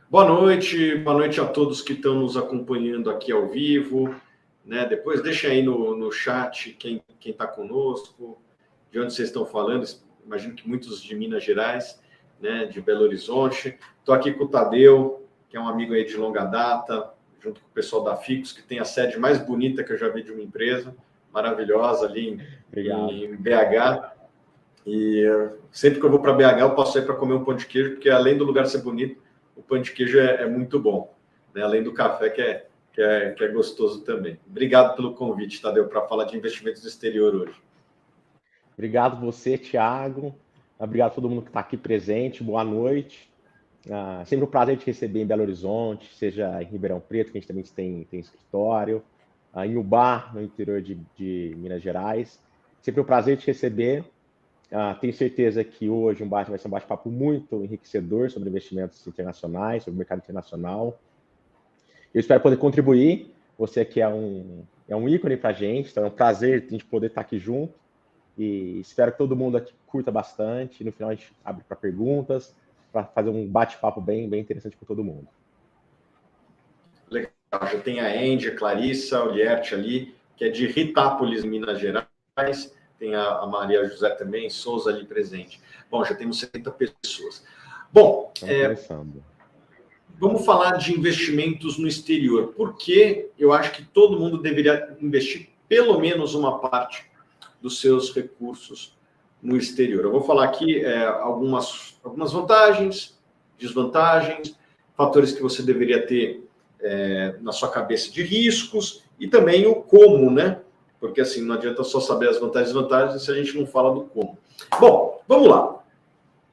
Boa noite a todos que estão nos acompanhando aqui ao vivo, né? Depois deixa aí no chat quem está conosco, de onde vocês estão falando. Imagino que muitos de Minas Gerais, né? De Belo Horizonte. Estou aqui com o Tadeu, que é um amigo aí de longa data, junto com o pessoal da Ficus, que tem a sede mais bonita que eu já vi de uma empresa, maravilhosa ali em BH. E sempre que eu vou para BH, eu passo aí para comer um pão de queijo, porque além do lugar ser bonito, o pão de queijo é muito bom, né? Além do café, que é gostoso também. Obrigado pelo convite, Tadeu, para falar de investimentos no exterior hoje. Obrigado você, Thiago. Obrigado a todo mundo que está aqui presente. Boa noite. Sempre um prazer te receber em Belo Horizonte, seja em Ribeirão Preto, que a gente também tem escritório, em Ubá, no interior de Minas Gerais. Sempre um prazer te receber. Tenho certeza que hoje vai ser um bate-papo muito enriquecedor sobre investimentos internacionais, sobre o mercado internacional. Eu espero poder contribuir. Você aqui é um ícone para a gente, então é um prazer a gente poder estar aqui junto. E espero que todo mundo aqui curta bastante. No final a gente abre para perguntas, para fazer um bate-papo bem interessante com todo mundo. Legal. Já tem a Andy, a Clarissa, o Lierte ali, que é de Ritápolis, Minas Gerais. Tem a Maria José também, Souza ali presente. Bom, já temos 70 pessoas. Bom, vamos falar de investimentos no exterior. Porque eu acho que todo mundo deveria investir pelo menos uma parte dos seus recursos no exterior. Eu vou falar aqui algumas vantagens, desvantagens, fatores que você deveria ter na sua cabeça de riscos e também o como, né? Porque assim, não adianta só saber as vantagens e desvantagens se a gente não fala do como. Bom, vamos lá.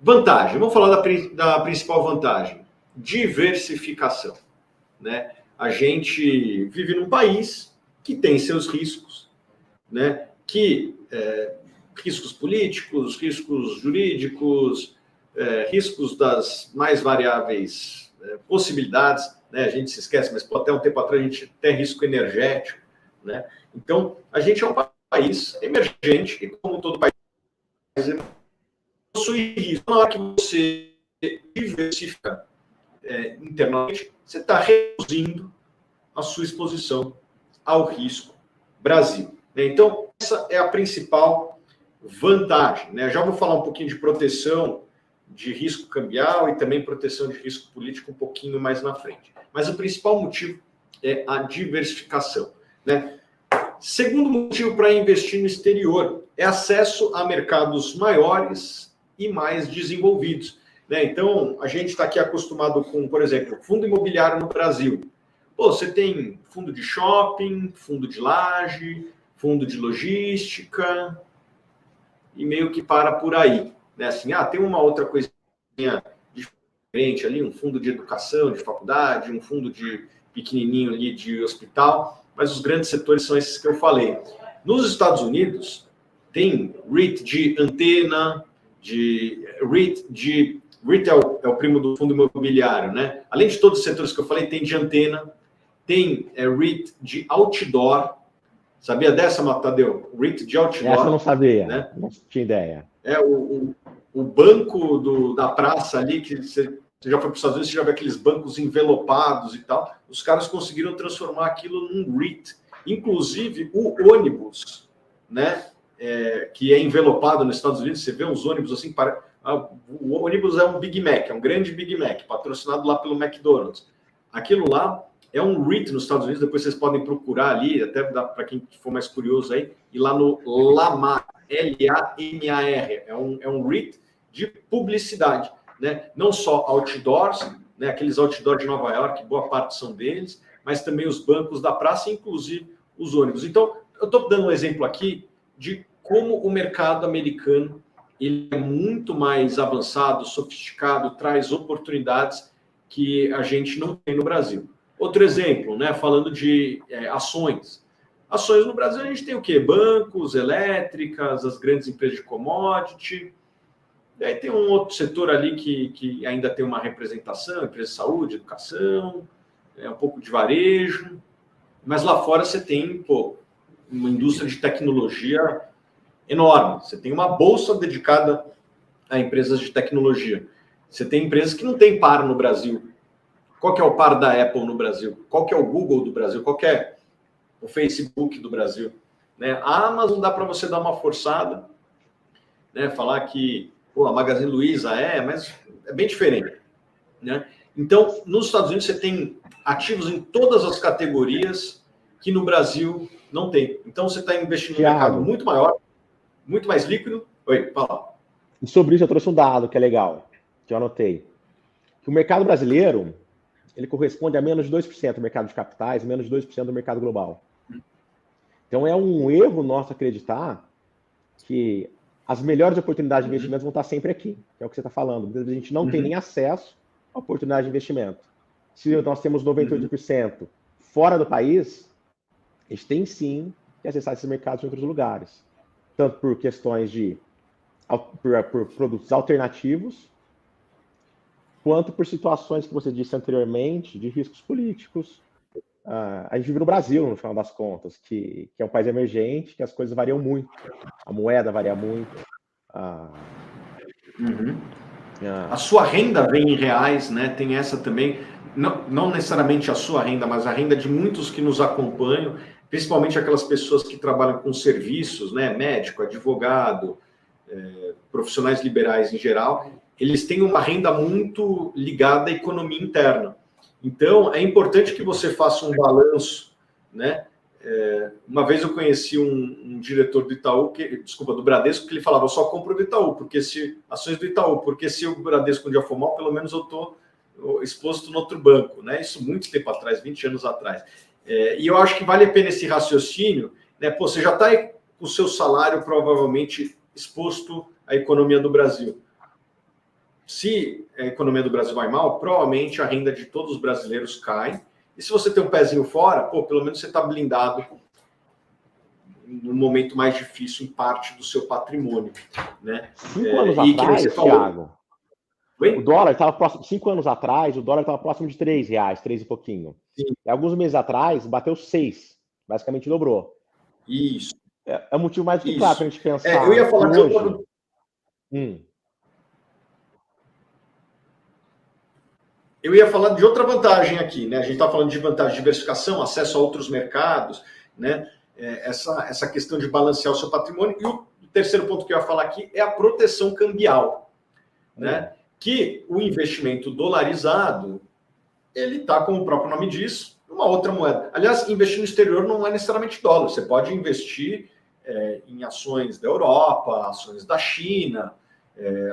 Vantagem. Vamos falar da principal vantagem. Diversificação, né? A gente vive num país que tem seus riscos, né? Riscos políticos, riscos jurídicos, riscos das mais variáveis possibilidades, né? A gente se esquece, mas até um tempo atrás a gente tem risco energético, né? Então, a gente é um país emergente, e como todo país possui risco. Na hora que você diversifica internamente, você está reduzindo a sua exposição ao risco Brasil. Então, essa é a principal vantagem, né? Já vou falar um pouquinho de proteção de risco cambial e também proteção de risco político um pouquinho mais na frente. Mas o principal motivo é a diversificação, né? Segundo motivo para investir no exterior é acesso a mercados maiores e mais desenvolvidos, né? Então, a gente está aqui acostumado com, por exemplo, fundo imobiliário no Brasil. Pô, você tem fundo de shopping, fundo de laje, fundo de logística, e meio que para por aí, né? Assim, tem uma outra coisinha diferente ali, um fundo de educação, de faculdade, um fundo de pequenininho ali de hospital, mas os grandes setores são esses que eu falei. Nos Estados Unidos, tem REIT de antena, REIT é o primo do fundo imobiliário, né? Além de todos os setores que eu falei, tem de antena, tem REIT de outdoor. Sabia dessa, Tadeu? REIT de outdoor. Essa eu não sabia, né? Não tinha ideia. O banco da praça ali, que você já foi para os Estados Unidos, você já vê aqueles bancos envelopados e tal. Os caras conseguiram transformar aquilo num REIT. Inclusive, o ônibus, né? Que é envelopado nos Estados Unidos, você vê uns ônibus assim, o ônibus é um Big Mac, é um grande Big Mac, patrocinado lá pelo McDonald's. Aquilo lá é um REIT nos Estados Unidos, depois vocês podem procurar ali, até para quem for mais curioso aí, e lá no Lamar, L-A-M-A-R, é um REIT de publicidade, né? Não só outdoors, né? Aqueles outdoors de Nova York, boa parte são deles, mas também os bancos da praça, inclusive os ônibus. Então, eu estou dando um exemplo aqui de como o mercado americano ele é muito mais avançado, sofisticado, traz oportunidades que a gente não tem no Brasil. Outro exemplo, né, falando de ações. Ações no Brasil a gente tem o quê? Bancos, elétricas, as grandes empresas de commodity. E aí tem um outro setor ali que ainda tem uma representação, empresa de saúde, educação, um pouco de varejo. Mas lá fora você tem uma indústria de tecnologia enorme. Você tem uma bolsa dedicada a empresas de tecnologia. Você tem empresas que não têm par no Brasil. Qual que é o par da Apple no Brasil? Qual que é o Google do Brasil? Qual que é o Facebook do Brasil? Né? A Amazon dá para você dar uma forçada, né? Falar que a Magazine Luiza mas é bem diferente. Né? Então, nos Estados Unidos, você tem ativos em todas as categorias que no Brasil não tem. Então, você está investindo em um mercado muito maior, muito mais líquido. Oi, fala. E sobre isso, eu trouxe um dado que é legal, que eu anotei. Que o mercado brasileiro, ele corresponde a menos de 2% do mercado de capitais, menos de 2% do mercado global. Então, é um erro nosso acreditar que as melhores oportunidades de investimento vão estar sempre aqui, que é o que você está falando. Muitas vezes a gente não tem nem acesso à oportunidade de investimento. Se nós temos 98% fora do país, a gente tem sim que acessar esses mercados em outros lugares. Tanto por questões por produtos alternativos, quanto por situações que você disse anteriormente, de riscos políticos. A gente vive no Brasil, no final das contas, que é um país emergente, que as coisas variam muito. A moeda varia muito. A sua renda vem em reais, né? Tem essa também. Não necessariamente a sua renda, mas a renda de muitos que nos acompanham, principalmente aquelas pessoas que trabalham com serviços, né? Médico, advogado, profissionais liberais em geral, eles têm uma renda muito ligada à economia interna. Então, é importante que você faça um balanço, né? Uma vez eu conheci um diretor do Itaú, do Bradesco, que ele falava: eu só compro do Itaú, ações do Itaú, porque se o Bradesco um dia for mal, pelo menos eu estou exposto no outro banco, né? Isso muito tempo atrás, 20 anos atrás. E eu acho que vale a pena esse raciocínio, né? Pô, você já está com o seu salário provavelmente exposto à economia do Brasil. Se a economia do Brasil vai mal, provavelmente a renda de todos os brasileiros cai. E se você tem um pezinho fora, pelo menos você está blindado no momento mais difícil em parte do seu patrimônio. Né? 5 anos atrás, Thiago, o dólar estava próximo. 5 anos atrás, o dólar estava próximo de R$3, 3 e pouquinho. Sim. E alguns meses atrás, bateu 6, basicamente dobrou. Isso. É um motivo mais do que claro para a gente pensar. Eu ia falar de hoje. Eu ia falar de outra vantagem aqui, né? A gente está falando de vantagem de diversificação, acesso a outros mercados, né? Essa questão de balancear o seu patrimônio. E o terceiro ponto que eu ia falar aqui é a proteção cambial, né? Que o investimento dolarizado, ele está, como o próprio nome diz, uma outra moeda. Aliás, investir no exterior não é necessariamente dólar. Você pode investir em ações da Europa, ações da China,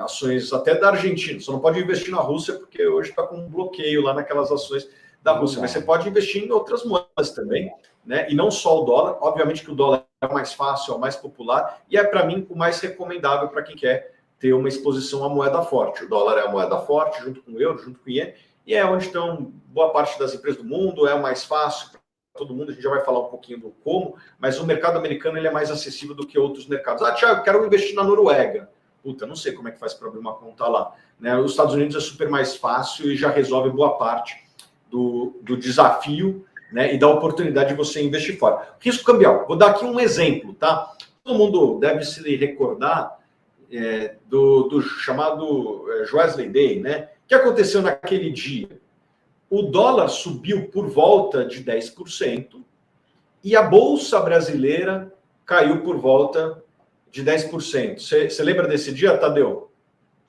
ações até da Argentina. Só não pode investir na Rússia, porque hoje está com um bloqueio lá naquelas ações da Rússia. Mas você pode investir em outras moedas também, né? E não só o dólar. Obviamente que o dólar é o mais fácil, é o mais popular, e é, para mim, o mais recomendável para quem quer ter uma exposição à moeda forte. O dólar é a moeda forte, junto com o euro, junto com o iene, e é onde estão boa parte das empresas do mundo, é o mais fácil para todo mundo. A gente já vai falar um pouquinho do como, mas o mercado americano ele é mais acessível do que outros mercados. Thiago, quero investir na Noruega. Puta, não sei como é que faz para abrir uma conta lá. Né? Os Estados Unidos é super mais fácil e já resolve boa parte do desafio, né? E da oportunidade de você investir fora. Risco cambial. Vou dar aqui um exemplo, tá? Todo mundo deve se recordar do chamado Joesley Day, né? O que aconteceu naquele dia? O dólar subiu por volta de 10% e a Bolsa Brasileira caiu por volta de 10%. Você lembra desse dia, Tadeu?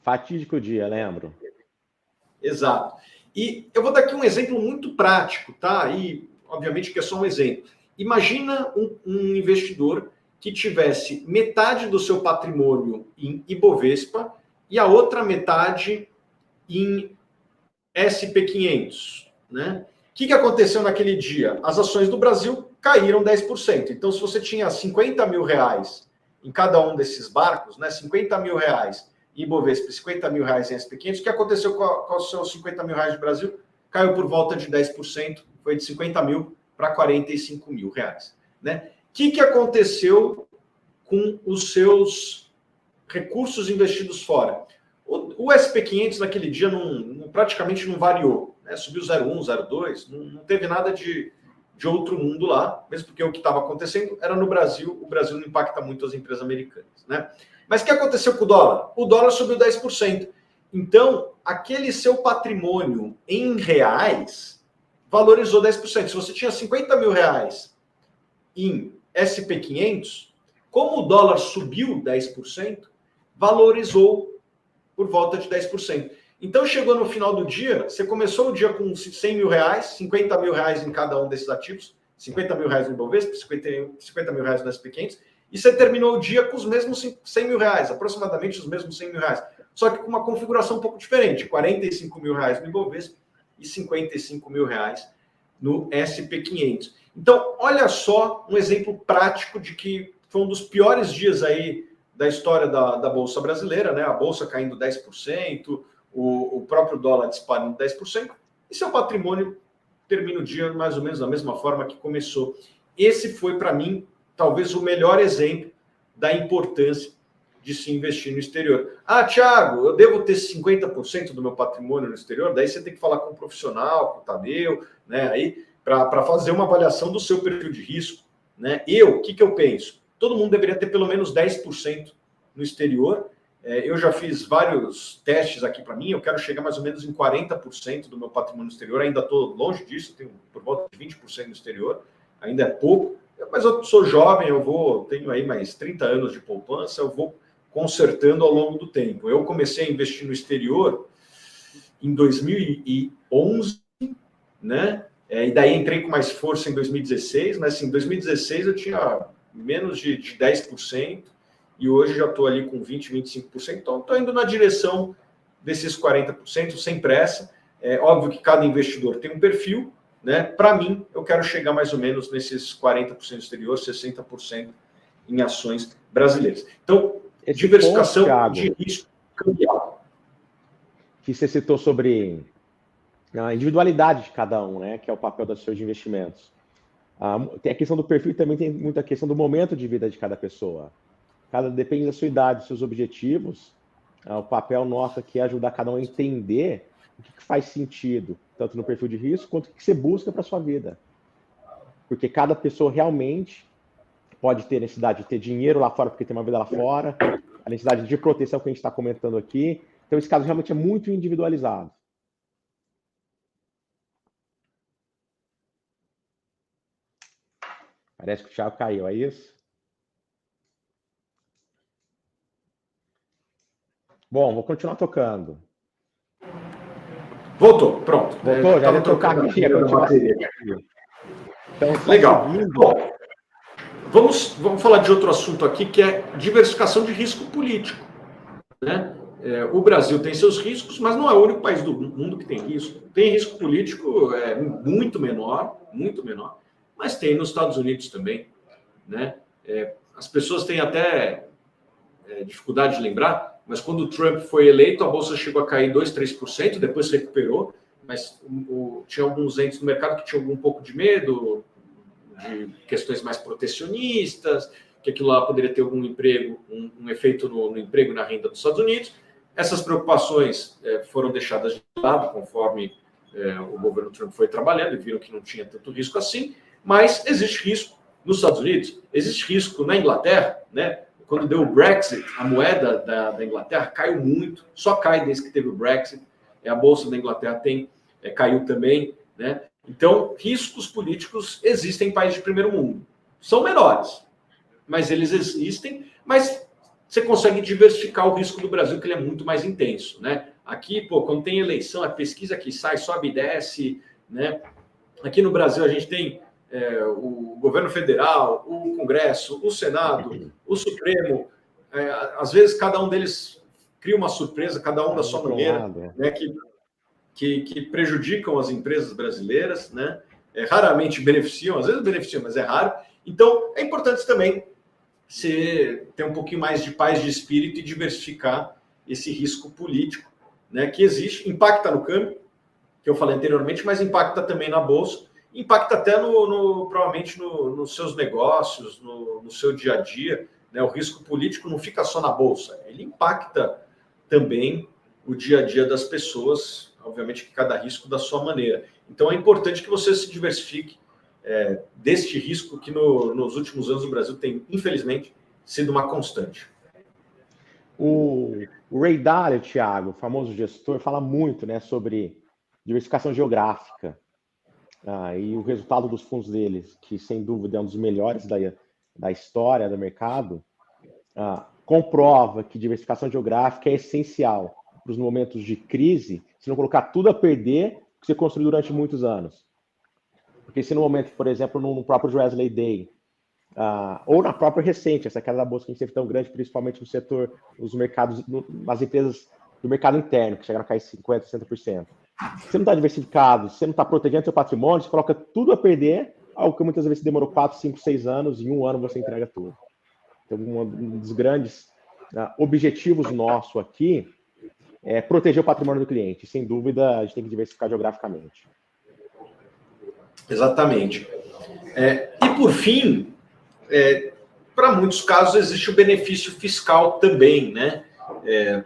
Fatídico dia, lembro. Exato. E eu vou dar aqui um exemplo muito prático, tá? E, obviamente, que é só um exemplo. Imagina um investidor que tivesse metade do seu patrimônio em Ibovespa e a outra metade em SP500, né? O que aconteceu naquele dia? As ações do Brasil caíram 10%. Então, se você tinha 50 mil reais em cada um desses barcos, né? 50 mil reais em Ibovespa, 50 mil reais em SP500, o que aconteceu com os seus 50 mil reais do Brasil? Caiu por volta de 10%, foi de 50 mil para 45 mil reais, né? O que aconteceu com os seus recursos investidos fora? O SP500 naquele dia praticamente não variou, né? Subiu 0,1, 0,2, não teve nada de outro mundo lá, mesmo porque o que estava acontecendo era no Brasil. O Brasil não impacta muito as empresas americanas, né? Mas o que aconteceu com o dólar? O dólar subiu 10%. Então, aquele seu patrimônio em reais valorizou 10%. Se você tinha 50 mil reais em SP500, como o dólar subiu 10%, valorizou por volta de 10%. Então, chegou no final do dia, você começou o dia com 100 mil reais, 50 mil reais em cada um desses ativos, 50 mil reais no Ibovespa, 50 mil reais no SP500, e você terminou o dia com os mesmos 100 mil reais, aproximadamente os mesmos 100 mil reais. Só que com uma configuração um pouco diferente, 45 mil reais no Ibovespa e 55 mil reais no SP500. Então, olha só um exemplo prático de que foi um dos piores dias aí da história da Bolsa Brasileira, né? A Bolsa caindo 10%, o próprio dólar disparando 10%, e seu patrimônio termina o dia mais ou menos da mesma forma que começou. Esse foi, para mim, talvez o melhor exemplo da importância de se investir no exterior. Ah, Thiago, eu devo ter 50% do meu patrimônio no exterior? Daí você tem que falar com um profissional, com o Tadeu, né? Aí, para fazer uma avaliação do seu perfil de risco. Né? O que eu penso? Todo mundo deveria ter pelo menos 10% no exterior. Eu já fiz vários testes aqui para mim, eu quero chegar mais ou menos em 40% do meu patrimônio no exterior, ainda estou longe disso, tenho por volta de 20% no exterior, ainda é pouco, mas eu sou jovem, tenho aí mais 30 anos de poupança, eu vou consertando ao longo do tempo. Eu comecei a investir no exterior em 2011, né? E daí entrei com mais força em 2016, mas assim, em 2016 eu tinha menos de 10%, e hoje já estou ali com 20%, 25%, então estou indo na direção desses 40%, sem pressa. É óbvio que cada investidor tem um perfil, né? Para mim, eu quero chegar mais ou menos nesses 40% exterior, 60% em ações brasileiras. Então, diversificação ponto, de risco cambial. Que você citou sobre a individualidade de cada um, né? Que é o papel dos seus investimentos. Tem a questão do perfil e também tem muita questão do momento de vida de cada pessoa. Depende da sua idade, dos seus objetivos. O papel nosso aqui é ajudar cada um a entender o que faz sentido, tanto no perfil de risco, quanto o que você busca para a sua vida. Porque cada pessoa realmente pode ter necessidade de ter dinheiro lá fora, porque tem uma vida lá fora, a necessidade de proteção que a gente está comentando aqui. Então, esse caso realmente é muito individualizado. Parece que o Thiago caiu, é isso? Bom, vou continuar tocando. Voltou, pronto. Voltou? Já ia tocar aqui, a continuação. Então, legal. Bom, vamos falar de outro assunto aqui, que é diversificação de risco político. Né? O Brasil tem seus riscos, mas não é o único país do mundo que tem risco. Tem risco político muito menor, mas tem nos Estados Unidos também. Né? As pessoas têm até dificuldade de lembrar, mas quando o Trump foi eleito, a Bolsa chegou a cair 2%, 3%, depois se recuperou, mas tinha alguns entes no mercado que tinham um pouco de medo de questões mais protecionistas, que aquilo lá poderia ter algum um efeito no emprego e na renda dos Estados Unidos. Essas preocupações foram deixadas de lado conforme o governo Trump foi trabalhando e viram que não tinha tanto risco assim, mas existe risco nos Estados Unidos, existe risco na Inglaterra, né? Quando deu o Brexit, a moeda da Inglaterra caiu muito, só cai desde que teve o Brexit, a Bolsa da Inglaterra caiu também, né? Então, riscos políticos existem em países de primeiro mundo. São menores, mas eles existem, mas você consegue diversificar o risco do Brasil, que ele é muito mais intenso, né? Aqui, quando tem eleição, a pesquisa que sai, sobe e desce, né? Aqui no Brasil a gente tem o governo federal, o Congresso, o Senado, o Supremo, às vezes cada um deles cria uma surpresa, cada um da sua maneira, né, que prejudicam as empresas brasileiras, né? Raramente beneficiam, às vezes beneficiam, mas é raro. Então, é importante também você ter um pouquinho mais de paz de espírito e diversificar esse risco político, né, que existe, impacta no câmbio, que eu falei anteriormente, mas impacta também na Bolsa, impacta até provavelmente nos seus negócios, no seu dia a dia, né? O risco político não fica só na Bolsa, ele impacta também o dia a dia das pessoas, obviamente que cada risco da sua maneira. Então é importante que você se diversifique deste risco que nos últimos anos o Brasil tem, infelizmente, sido uma constante. O Ray Dalio, Thiago, famoso gestor, fala muito, né, sobre diversificação geográfica. E o resultado dos fundos deles, que sem dúvida é um dos melhores da história do mercado, comprova que diversificação geográfica é essencial para os momentos de crise, se não colocar tudo a perder que você construiu durante muitos anos. Porque se no momento, por exemplo, no próprio Wesley Day, ou na própria recente, essa queda da bolsa que a gente teve tão grande, principalmente no setor, nos mercados, nas empresas do mercado interno, que chegaram a cair 50%, 60%. Você não está diversificado, você não está protegendo seu patrimônio, você coloca tudo a perder, algo que muitas vezes demorou 4, 5, 6 anos, e em um ano você entrega tudo. Então, um dos grandes objetivos nosso aqui é proteger o patrimônio do cliente. Sem dúvida, a gente tem que diversificar geograficamente. Exatamente. E, por fim, para muitos casos, existe o benefício fiscal também, né?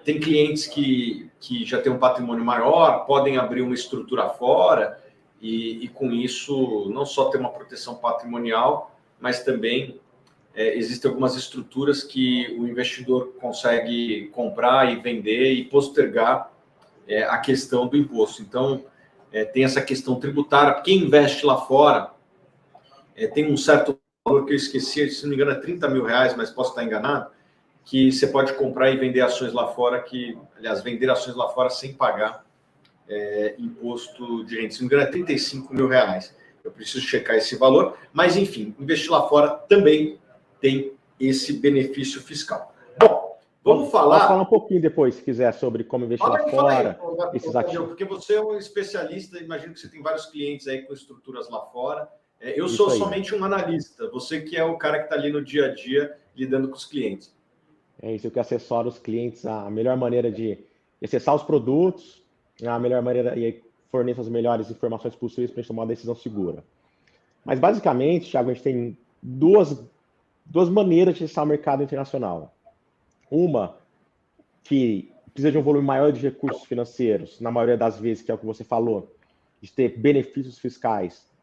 Tem clientes que já têm um patrimônio maior, podem abrir uma estrutura fora e com isso, não só ter uma proteção patrimonial, mas também existem algumas estruturas que o investidor consegue comprar e vender e postergar a questão do imposto. Então, tem essa questão tributária. Quem investe lá fora tem um certo valor que eu esqueci, se não me engano é R$30 mil, mas posso estar enganado, que você pode comprar e vender ações lá fora, vender ações lá fora sem pagar imposto de renda. Se não me engano é R$35 mil. Eu preciso checar esse valor, mas enfim, investir lá fora também tem esse benefício fiscal. Bom, vamos falar... Posso falar um pouquinho depois, se quiser, sobre como investir lá fora, esses ativos. Porque você é um especialista, imagino que você tem vários clientes aí com estruturas lá fora. Eu sou somente um analista, você que é o cara que está ali no dia a dia lidando com os clientes. É isso, eu que assessoro os clientes, a melhor maneira de acessar os produtos, a melhor maneira e forneço as melhores informações possíveis para a gente tomar uma decisão segura. Mas basicamente, Thiago, a gente tem duas maneiras de acessar o mercado internacional. Uma que precisa de um volume maior de recursos financeiros, na maioria das vezes, que é o que você falou, de ter benefícios fiscais,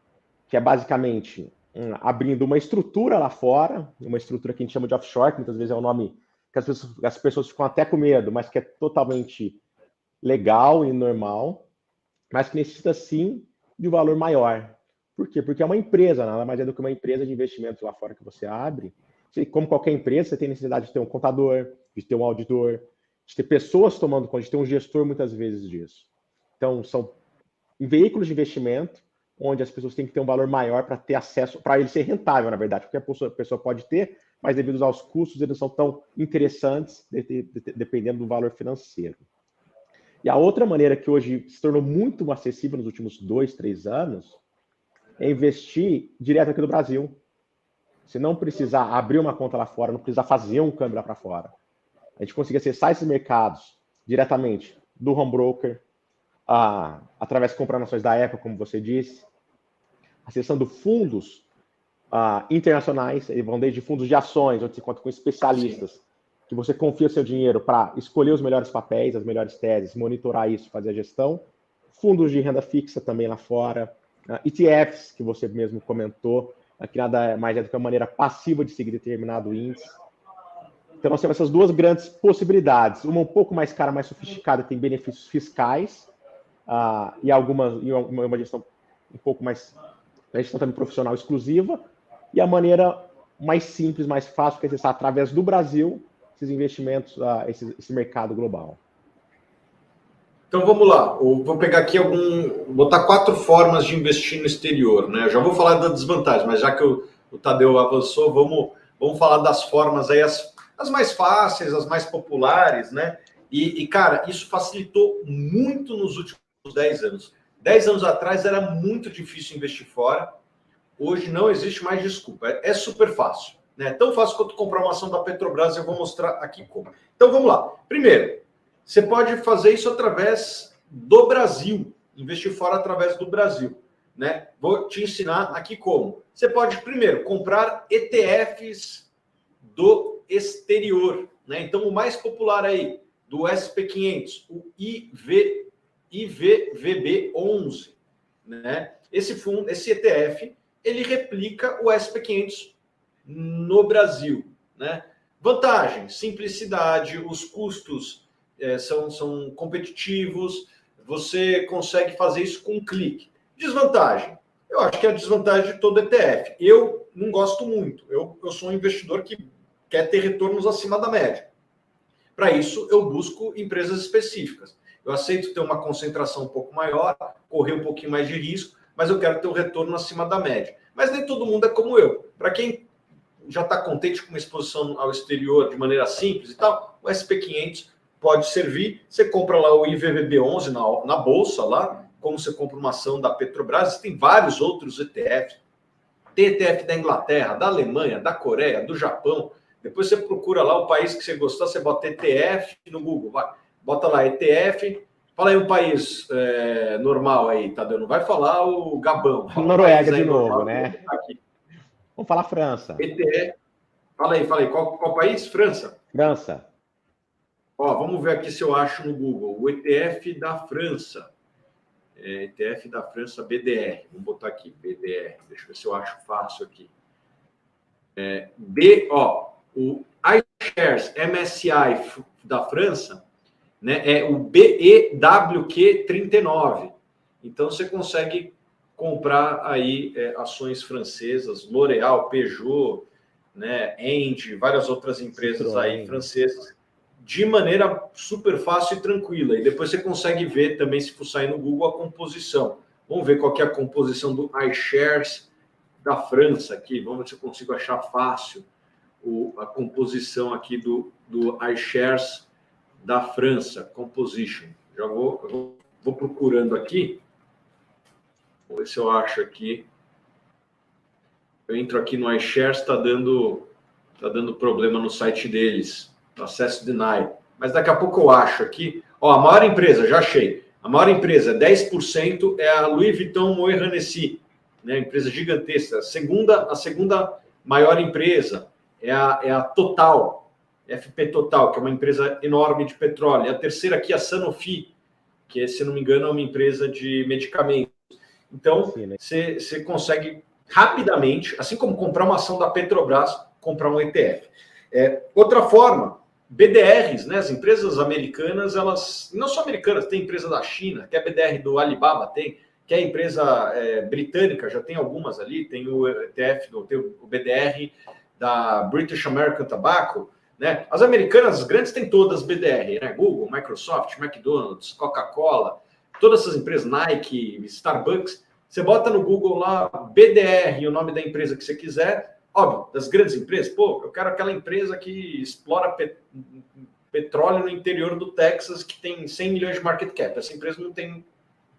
que é basicamente abrindo uma estrutura lá fora, uma estrutura que a gente chama de offshore, que muitas vezes é um nome que as pessoas ficam até com medo, mas que é totalmente legal e normal, mas que necessita sim de um valor maior. Por quê? Porque é uma empresa, nada mais é do que uma empresa de investimento lá fora que você abre. Como qualquer empresa, você tem necessidade de ter um contador, de ter um auditor, de ter pessoas tomando conta, de ter um gestor muitas vezes disso. Então, são veículos de investimento onde as pessoas têm que ter um valor maior para ter acesso, para ele ser rentável, na verdade, porque a pessoa pode ter, mas devido aos custos, eles não são tão interessantes, dependendo do valor financeiro. E a outra maneira que hoje se tornou muito acessível nos últimos 2, 3 anos é investir direto aqui no Brasil. Você não precisar abrir uma conta lá fora, não precisar fazer um câmbio lá para fora. A gente consegue acessar esses mercados diretamente do home broker, através de comprar ações da Apple, como você disse, acessando fundos internacionais, eles vão desde fundos de ações, onde você conta com especialistas, que você confia o seu dinheiro para escolher os melhores papéis, as melhores teses, monitorar isso, fazer a gestão, fundos de renda fixa também lá fora, ETFs, que você mesmo comentou, que nada mais é do que uma maneira passiva de seguir determinado índice. Então, nós temos essas duas grandes possibilidades. Uma um pouco mais cara, mais sofisticada, tem benefícios fiscais, e uma gestão um pouco mais, a gestão também profissional exclusiva, e a maneira mais simples, mais fácil, que é acessar através do Brasil esses investimentos, esse mercado global. Então vamos lá, eu vou pegar aqui botar 4 formas de investir no exterior, né? Eu já vou falar da desvantagem, mas já que o Tadeu avançou, vamos falar das formas aí, as mais fáceis, as mais populares, né? E cara, isso facilitou muito nos últimos 10 anos. 10 anos atrás era muito difícil investir fora, hoje não existe mais desculpa, é super fácil, né? Tão fácil quanto comprar uma ação da Petrobras, eu vou mostrar aqui como. Então vamos lá, primeiro, você pode fazer isso através do Brasil, investir fora através do Brasil, né? Vou te ensinar aqui como. Você pode, primeiro, comprar ETFs do exterior, né? Então, o mais popular aí, do SP500, o IVVB11, né? Esse ETF, ele replica o SP500 no Brasil, né? Vantagem, simplicidade, os custos são competitivos, você consegue fazer isso com um clique. Desvantagem. Eu acho que é a desvantagem de todo ETF. Eu não gosto muito. Eu sou um investidor que quer ter retornos acima da média. Para isso, eu busco empresas específicas. Eu aceito ter uma concentração um pouco maior, correr um pouquinho mais de risco, mas eu quero ter um retorno acima da média. Mas nem todo mundo é como eu. Para quem já está contente com uma exposição ao exterior de maneira simples e tal, o SP500 pode servir. Você compra lá o IVVB11 na bolsa lá, como você compra uma ação da Petrobras, tem vários outros ETFs. Tem ETF da Inglaterra, da Alemanha, da Coreia, do Japão. Depois você procura lá o país que você gostar, você bota ETF no Google, vai. Bota lá ETF, fala aí um país normal aí, Tadeu, não vai falar o Gabão. Noruega de novo, normal, né? Vamos falar França. ETF, fala aí, qual país? França? França. Ó, vamos ver aqui se eu acho no Google. O ETF da França. ETF da França, BDR. Vamos botar aqui, BDR. Deixa eu ver se eu acho fácil aqui. O iShares MSCI da França, né, é o BEWQ39. Então, você consegue comprar aí ações francesas, L'Oréal, Peugeot, né, Engie, várias outras empresas aí francesas, de maneira super fácil e tranquila. E depois você consegue ver também, se for sair no Google, a composição. Vamos ver qual que é a composição do iShares da França aqui. Vamos ver se eu consigo achar fácil a composição aqui do iShares da França, Composition. Já vou procurando aqui. Vou ver se eu acho aqui. Eu entro aqui no iShares, está dando problema no site deles. Acesso denied. Mas daqui a pouco eu acho aqui. Ó, a maior empresa, já achei. A maior empresa, 10%, é a Louis Vuitton Moët Hennessy, né? Empresa gigantesca. A segunda maior empresa é a Total, FP Total, que é uma empresa enorme de petróleo. E a terceira aqui é a Sanofi, que, se não me engano, é uma empresa de medicamentos. Então, você consegue rapidamente, assim como comprar uma ação da Petrobras, comprar um ETF. Outra forma, BDRs, né? As empresas americanas, elas não só americanas, tem empresa da China, que é a BDR do Alibaba, que é a empresa britânica, já tem algumas ali, tem o ETF, tem o BDR da British American Tobacco, né? As americanas, as grandes, têm todas BDR, né? Google, Microsoft, McDonald's, Coca-Cola, todas essas empresas, Nike, Starbucks. Você bota no Google lá BDR, o nome da empresa que você quiser. Óbvio, das grandes empresas, eu quero aquela empresa que explora petróleo no interior do Texas, que tem 100 milhões de market cap. Essa empresa não tem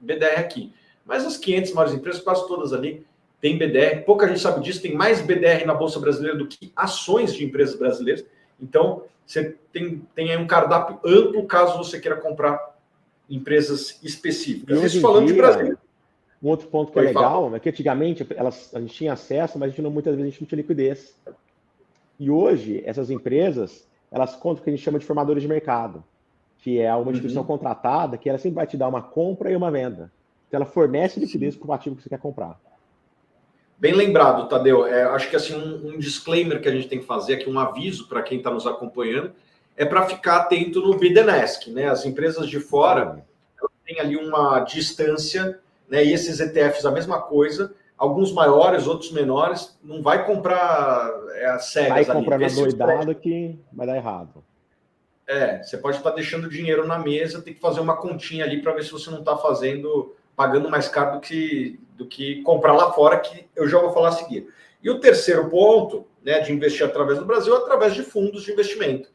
BDR aqui. Mas as 500 maiores empresas, quase todas ali, tem BDR. Pouca gente sabe disso, tem mais BDR na Bolsa Brasileira do que ações de empresas brasileiras. Então, você tem aí um cardápio amplo, caso você queira comprar empresas específicas. Isso falando de Brasil. Um outro ponto que é legal é que antigamente a gente tinha acesso, mas muitas vezes a gente não tinha liquidez. E hoje, essas empresas, elas contam com o que a gente chama de formadores de mercado, que é uma instituição contratada que ela sempre vai te dar uma compra e uma venda. Então, ela fornece liquidez para o ativo que você quer comprar. Bem lembrado, Tadeu. Acho que assim, um disclaimer que a gente tem que fazer aqui, um aviso para quem está nos acompanhando, é para ficar atento no bid and ask, né? As empresas de fora têm ali uma distância, né? E esses ETFs a mesma coisa, alguns maiores, outros menores, não vai comprar as cegas. Vai comprar na doidada que vai dar errado. Você pode estar deixando dinheiro na mesa, tem que fazer uma continha ali para ver se você não está pagando mais caro do que comprar lá fora, que eu já vou falar a seguir. E o terceiro ponto, né, de investir através do Brasil, é através de fundos de investimento.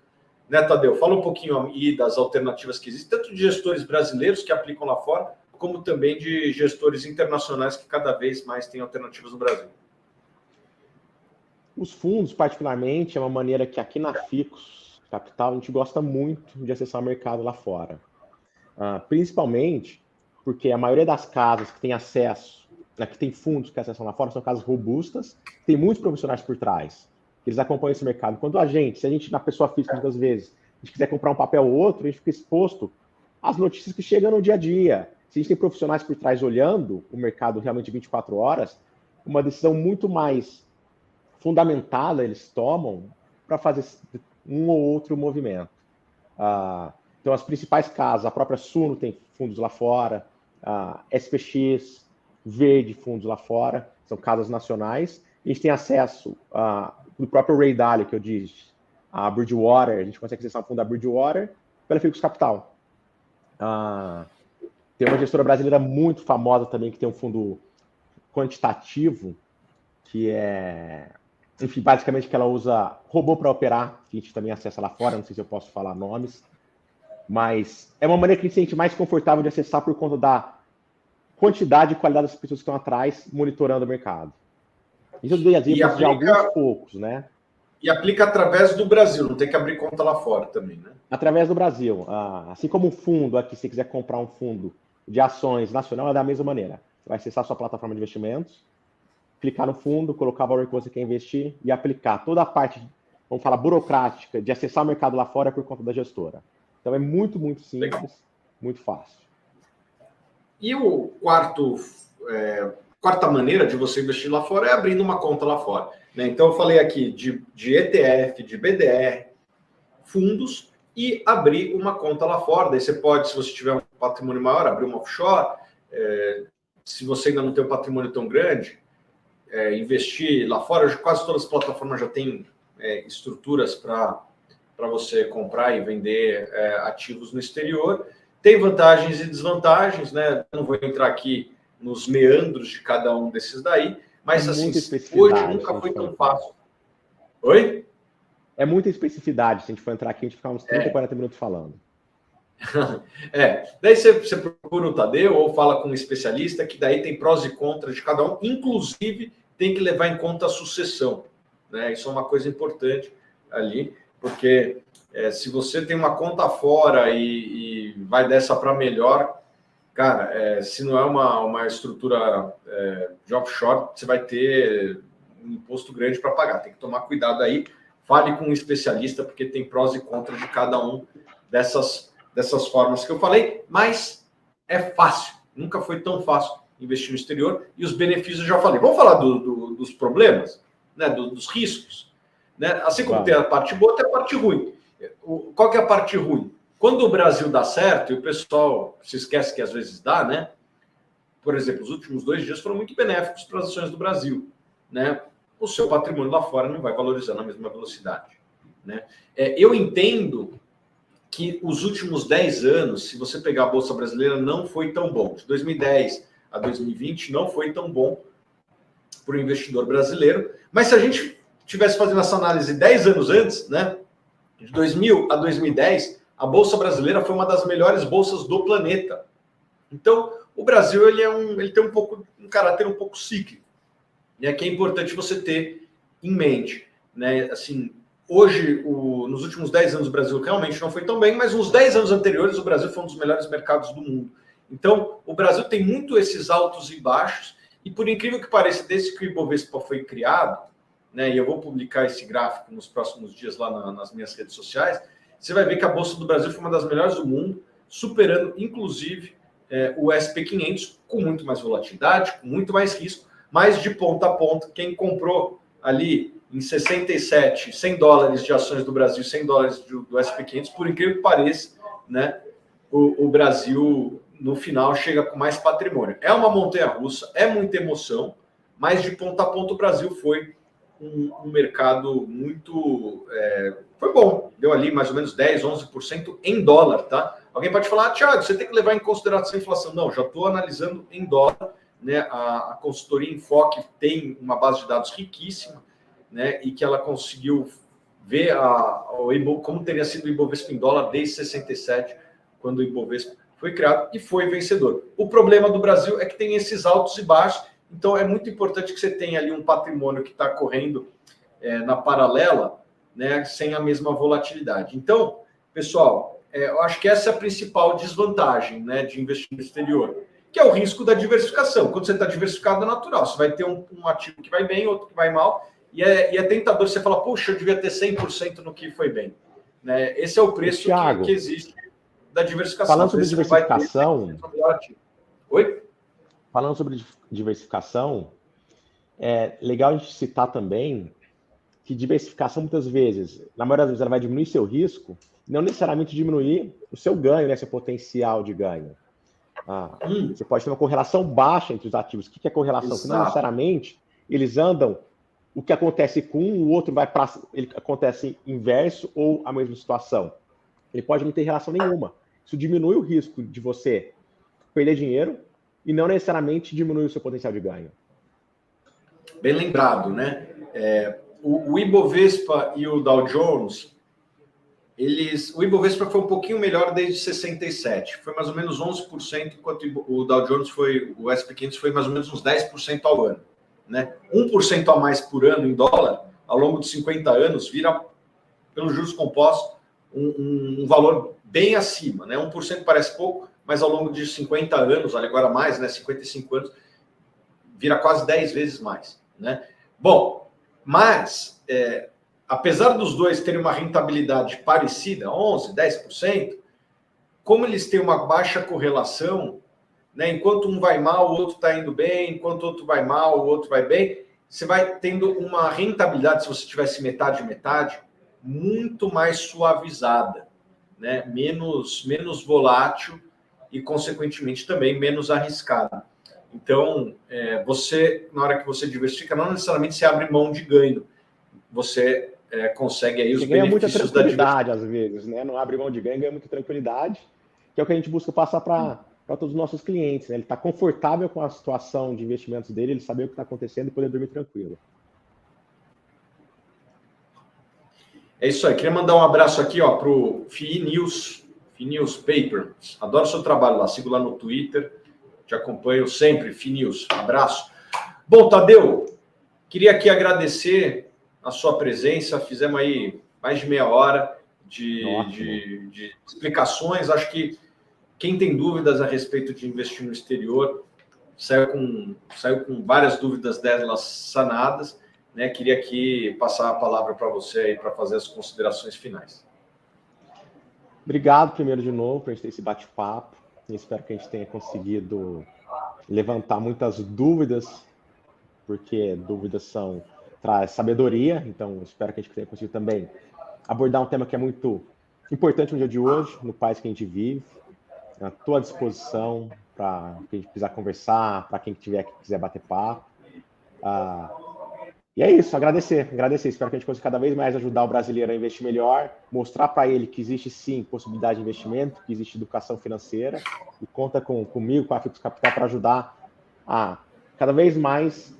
Né, Tadeu? Fala um pouquinho aí das alternativas que existem, tanto de gestores brasileiros que aplicam lá fora, como também de gestores internacionais que cada vez mais têm alternativas no Brasil. Os fundos, particularmente, é uma maneira que aqui na Ficus Capital a gente gosta muito de acessar o mercado lá fora. Principalmente porque a maioria das casas que tem acesso, que tem fundos que acessam lá fora, são casas robustas, tem muitos profissionais por trás, eles acompanham esse mercado. Quando se a gente, na pessoa física, muitas vezes, a gente quiser comprar um papel ou outro, a gente fica exposto às notícias que chegam no dia a dia. Se a gente tem profissionais por trás olhando o mercado realmente 24 horas, uma decisão muito mais fundamentada eles tomam para fazer um ou outro movimento. Então, as principais casas, a própria Suno tem fundos lá fora, a SPX, Verde, fundos lá fora, são casas nacionais. A gente tem acesso do próprio Ray Dalio, que eu disse, a Bridgewater, a gente consegue acessar o fundo da Bridgewater pela Ficus Capital. Tem uma gestora brasileira muito famosa também, que tem um fundo quantitativo, que é, enfim, basicamente que ela usa robô para operar, que a gente também acessa lá fora, não sei se eu posso falar nomes, mas é uma maneira que a gente se sente mais confortável de acessar por conta da quantidade e qualidade das pessoas que estão atrás monitorando o mercado. Isso eu dei exemplos de alguns poucos, né? E aplica através do Brasil, não tem que abrir conta lá fora também, né? Através do Brasil. Assim como um fundo aqui, se você quiser comprar um fundo de ações nacional, é da mesma maneira. Você vai acessar a sua plataforma de investimentos, clicar no fundo, colocar o valor que você quer investir e aplicar toda a parte, vamos falar, burocrática de acessar o mercado lá fora por conta da gestora. Então é muito, muito simples, legal, muito fácil. E o quarta maneira de você investir lá fora é abrindo uma conta lá fora, né? Então eu falei aqui de ETF, de BDR, fundos e abrir uma conta lá fora. Daí você pode, se você tiver um patrimônio maior, abrir uma offshore. Se você ainda não tem um patrimônio tão grande, investir lá fora. Quase todas as plataformas já têm estruturas para você comprar e vender ativos no exterior. Tem vantagens e desvantagens, né? Não vou entrar aqui nos meandros de cada um desses daí, mas assim, hoje nunca foi tão fácil. Oi? É muita especificidade. Se a gente for entrar aqui, a gente ficar uns 30, 40 minutos falando. Daí você procura o Tadeu ou fala com um especialista, que daí tem prós e contras de cada um, inclusive tem que levar em conta a sucessão, né? Isso é uma coisa importante ali, porque se você tem uma conta fora e vai dessa para melhor, cara, se não é uma estrutura de offshore, você vai ter um imposto grande para pagar. Tem que tomar cuidado aí. Fale com um especialista, porque tem prós e contras de cada um dessas formas que eu falei, mas é fácil. Nunca foi tão fácil investir no exterior. E os benefícios eu já falei. Vamos falar dos problemas, né? Dos riscos. Né? Assim como tem a parte boa, tem a parte ruim. Qual que é a parte ruim? Quando o Brasil dá certo, e o pessoal se esquece que às vezes dá, né? Por exemplo, os últimos 2 dias foram muito benéficos para as ações do Brasil, né? O seu patrimônio lá fora não vai valorizar na mesma velocidade, né? Eu entendo que os últimos 10 anos, se você pegar a Bolsa Brasileira, não foi tão bom. De 2010 a 2020 não foi tão bom para o investidor brasileiro, mas se a gente tivesse fazendo essa análise 10 anos antes, né? De 2000 a 2010, a Bolsa Brasileira foi uma das melhores bolsas do planeta. Então, o Brasil ele tem um caráter um pouco cíclico, né, que é importante você ter em mente, né? Assim, hoje, nos últimos 10 anos, o Brasil realmente não foi tão bem, mas nos 10 anos anteriores, o Brasil foi um dos melhores mercados do mundo. Então, o Brasil tem muito esses altos e baixos, e por incrível que pareça, desde que o Ibovespa foi criado, né, e eu vou publicar esse gráfico nos próximos dias lá nas minhas redes sociais, você vai ver que a Bolsa do Brasil foi uma das melhores do mundo, superando, inclusive, o SP500, com muito mais volatilidade, com muito mais risco, mas de ponta a ponta, quem comprou ali em 67, $100 de ações do Brasil, $100 do SP500, por incrível que pareça, né, o Brasil, no final, chega com mais patrimônio. É uma montanha-russa, é muita emoção, mas de ponta a ponta o Brasil foi um mercado muito... foi bom, deu ali mais ou menos 10%, 11% em dólar, tá? Alguém pode falar, Thiago, você tem que levar em consideração a inflação. Não, já estou analisando em dólar, né? A consultoria Enfoque tem uma base de dados riquíssima, né? E que ela conseguiu ver como teria sido o Ibovespa em dólar desde 67, quando o Ibovespa foi criado e foi vencedor. O problema do Brasil é que tem esses altos e baixos, então é muito importante que você tenha ali um patrimônio que está correndo na paralela, né? Sem a mesma volatilidade. Então, pessoal, eu acho que essa é a principal desvantagem, né, de investir no exterior, que é o risco da diversificação. Quando você está diversificado, é natural. Você vai ter um ativo que vai bem, outro que vai mal, e é tentador você falar, poxa, eu devia ter 100% no que foi bem. Né? Esse é o preço que existe da diversificação. Falando sobre diversificação... Oi? Falando sobre diversificação, é legal a gente citar também que diversificação, muitas vezes, na maioria das vezes, ela vai diminuir seu risco, não necessariamente diminuir o seu ganho, né, seu potencial de ganho. Você pode ter uma correlação baixa entre os ativos. O que é correlação? Exato. Que não necessariamente eles andam, o que acontece com um, o outro vai para. Ele acontece inverso ou a mesma situação. Ele pode não ter relação nenhuma. Isso diminui o risco de você perder dinheiro e não necessariamente diminui o seu potencial de ganho. Bem lembrado, né? O Ibovespa e o Dow Jones, o Ibovespa foi um pouquinho melhor desde 67, foi mais ou menos 11%, enquanto o Dow Jones o S&P 500 foi mais ou menos uns 10% ao ano, né? 1% a mais por ano em dólar, ao longo de 50 anos, vira, pelos juros compostos, um valor bem acima, né? 1% parece pouco, mas ao longo de 50 anos, agora mais, né? 55 anos, vira quase 10 vezes mais, né? Bom, mas apesar dos dois terem uma rentabilidade parecida, 11%, 10%, como eles têm uma baixa correlação, né, enquanto um vai mal, o outro está indo bem, enquanto o outro vai mal, o outro vai bem, você vai tendo uma rentabilidade, se você tivesse metade, muito mais suavizada, né, menos volátil e, consequentemente, também menos arriscada. Então, você, na hora que você diversifica, não necessariamente você abre mão de ganho, você consegue aí os benefícios da tranquilidade, às vezes, né? Não abre mão de ganho, ganha muita tranquilidade, que é o que a gente busca passar para todos os nossos clientes, né? Ele está confortável com a situação de investimentos dele, ele saber o que está acontecendo e poder dormir tranquilo. É isso aí. Queria mandar um abraço aqui para o FI News Paper. Adoro o seu trabalho lá, sigo lá no Twitter, te acompanho sempre, FI News. Abraço. Bom, Tadeu, queria aqui agradecer a sua presença, fizemos aí mais de meia hora de explicações. Acho que quem tem dúvidas a respeito de investir no exterior saiu com várias dúvidas delas sanadas, né? Queria aqui passar a palavra para você aí para fazer as considerações finais. Obrigado primeiro de novo por a gente ter esse bate-papo. Espero que a gente tenha conseguido levantar muitas dúvidas, porque dúvidas traz sabedoria, então espero que a gente tenha conseguido também abordar um tema que é muito importante no dia de hoje, no país que a gente vive. Estou à disposição para quem precisar conversar, para quem quiser bater papo. E é isso, agradecer. Espero que a gente consiga cada vez mais ajudar o brasileiro a investir melhor, mostrar para ele que existe sim possibilidade de investimento, que existe educação financeira, e conta comigo, com a Ficus Capital, para ajudar a cada vez mais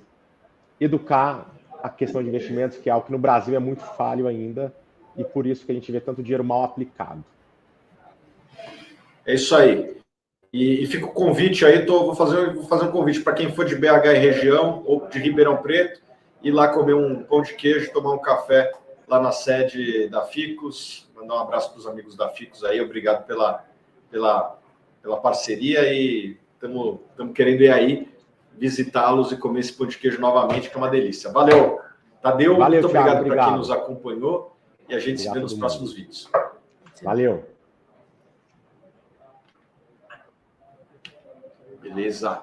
educar a questão de investimentos, que é algo que no Brasil é muito falho ainda, e por isso que a gente vê tanto dinheiro mal aplicado. É isso aí. E fica o convite aí, vou fazer um convite para quem for de BH e região, ou de Ribeirão Preto, ir lá comer um pão de queijo, tomar um café lá na sede da Ficus, mandar um abraço para os amigos da Ficus aí, obrigado pela parceria, e estamos querendo ir aí visitá-los e comer esse pão de queijo novamente, que é uma delícia. Valeu, Tadeu, muito obrigado para quem nos acompanhou, e a gente se vê nos próximos vídeos. Valeu. Beleza.